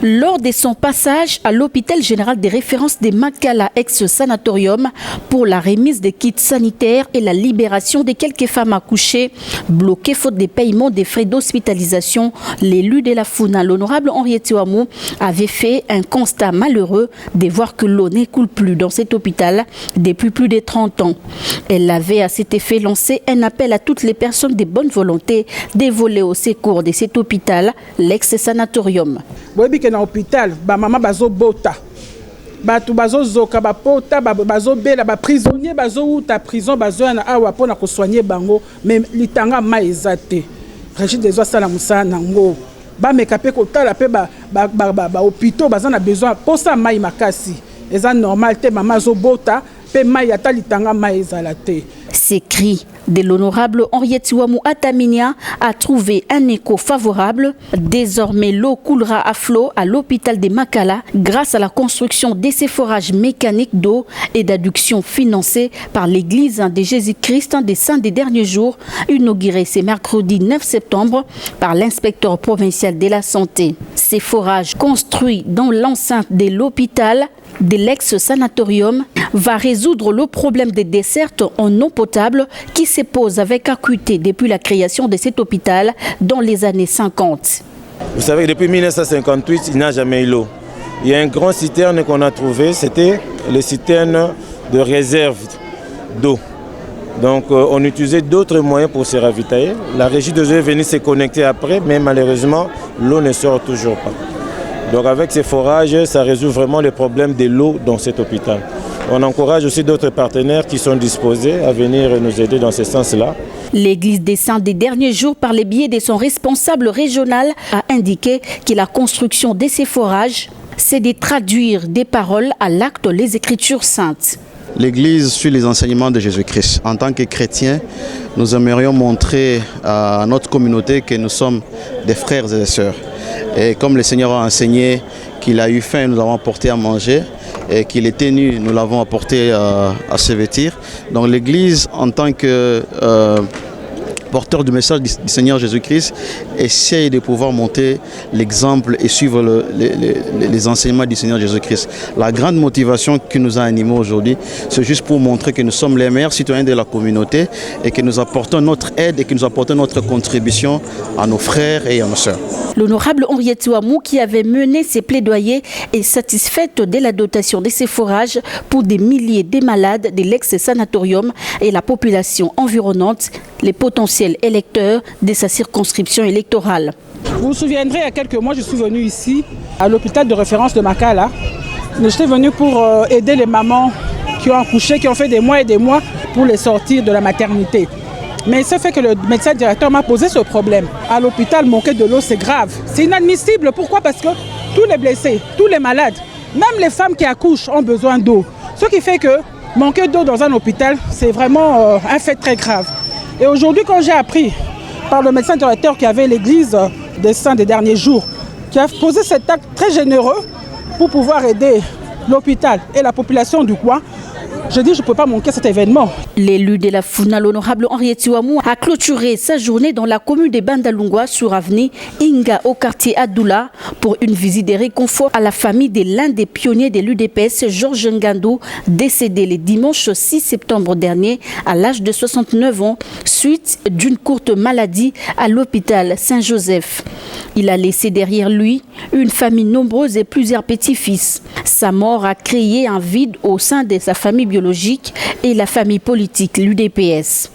Lors de son passage à l'hôpital général des références de Makala, ex-sanatorium, pour la remise des kits sanitaires et la libération de quelques femmes accouchées, bloquées faute de paiement des frais d'hospitalisation, l'élu de la Funa, l'honorable Henriette Ouamou, avait fait un constat malheureux de voir que l'eau ne coule plus dans cet hôpital depuis plus de 30 ans. Elle avait à cet effet lancé un appel à toutes les personnes de bonne volonté dévolées au secours de cet hôpital, l'ex-sanatorium. Boyebi ke na hôpital ba mama bazo bota batu bazo zoka ba pota bazo bela ba prisonnier bazo uta prison bazo na awa pona ko soigner bango mais litanga ma ezate régime des oies sala musana nango ba mekape ko tala pe ba hôpitaux bazana besoin posa mai makasi eza normal te mama zo bota pe mai ata litanga ma ezalate. Ces cris de l'honorable Henriette Ouamou Ataminia a trouvé un écho favorable. Désormais, l'eau coulera à flot à l'hôpital de Makala grâce à la construction de ces forages mécaniques d'eau et d'adduction financés par l'église de Jésus-Christ des Saints des Derniers Jours, inaugurée ce mercredi 9 septembre par l'inspecteur provincial de la santé. Ces forages construits dans l'enceinte de l'hôpital de l'ex-sanatorium va résoudre le problème des dessertes en eau potable qui se pose avec acuité depuis la création de cet hôpital dans les années 50. Vous savez que depuis 1958, il n'y a jamais eu l'eau. Il y a un grand citerne qu'on a trouvé, c'était le citerne de réserve d'eau. Donc on utilisait d'autres moyens pour se ravitailler. La régie de eau est venue se connecter après, mais malheureusement, l'eau ne sort toujours pas. Donc avec ces forages, ça résout vraiment les problèmes de l'eau dans cet hôpital. On encourage aussi d'autres partenaires qui sont disposés à venir nous aider dans ce sens-là. L'église des Saints des Derniers Jours, par le biais de son responsable régional, a indiqué que la construction de ces forages, c'est de traduire des paroles à l'acte les Écritures saintes. L'Église suit les enseignements de Jésus-Christ. En tant que chrétiens, nous aimerions montrer à notre communauté que nous sommes des frères et des sœurs. Et comme le Seigneur a enseigné qu'il a eu faim, nous avons apporté à manger, et qu'il était nu, nous l'avons apporté à se vêtir. Donc l'Église, en tant que porteur du message du Seigneur Jésus-Christ, essaye de pouvoir monter l'exemple et suivre les enseignements du Seigneur Jésus-Christ. La grande motivation qui nous a animés aujourd'hui, c'est juste pour montrer que nous sommes les meilleurs citoyens de la communauté et que nous apportons notre aide et que nous apportons notre contribution à nos frères et à nos sœurs. L'honorable Henriette Ouamou, qui avait mené ses plaidoyers, est satisfaite de la dotation de ces forages pour des milliers de malades de l'ex-sanatorium et la population environnante, les potentiels électeurs de sa circonscription électorale. Vous vous souviendrez, il y a quelques mois, je suis venu ici à l'hôpital de référence de Makala. J'étais venu pour aider les mamans qui ont accouché, qui ont fait des mois et des mois pour les sortir de la maternité. Mais ce fait que le médecin directeur m'a posé ce problème. À l'hôpital, manquer de l'eau, c'est grave. C'est inadmissible. Pourquoi? Parce que tous les blessés, tous les malades, même les femmes qui accouchent ont besoin d'eau. Ce qui fait que manquer d'eau dans un hôpital, c'est vraiment un fait très grave. Et aujourd'hui, quand j'ai appris par le médecin directeur qui avait l'église des Saints des Derniers Jours, qui a posé cet acte très généreux pour pouvoir aider l'hôpital et la population du coin, je dis je ne peux pas manquer cet événement. L'élu de la Funa, l'honorable Henriette Ouamou, a clôturé sa journée dans la commune de Bandalungwa sur avenue Inga au quartier Adoula pour une visite de réconfort à la famille de l'un des pionniers de l'UDPS, Georges Ngandou, décédé le dimanche 6 septembre dernier à l'âge de 69 ans suite d'une courte maladie à l'hôpital Saint-Joseph. Il a laissé derrière lui une famille nombreuse et plusieurs petits-fils. Sa mort a créé un vide au sein de sa famille biologique et la famille politique, l'UDPS.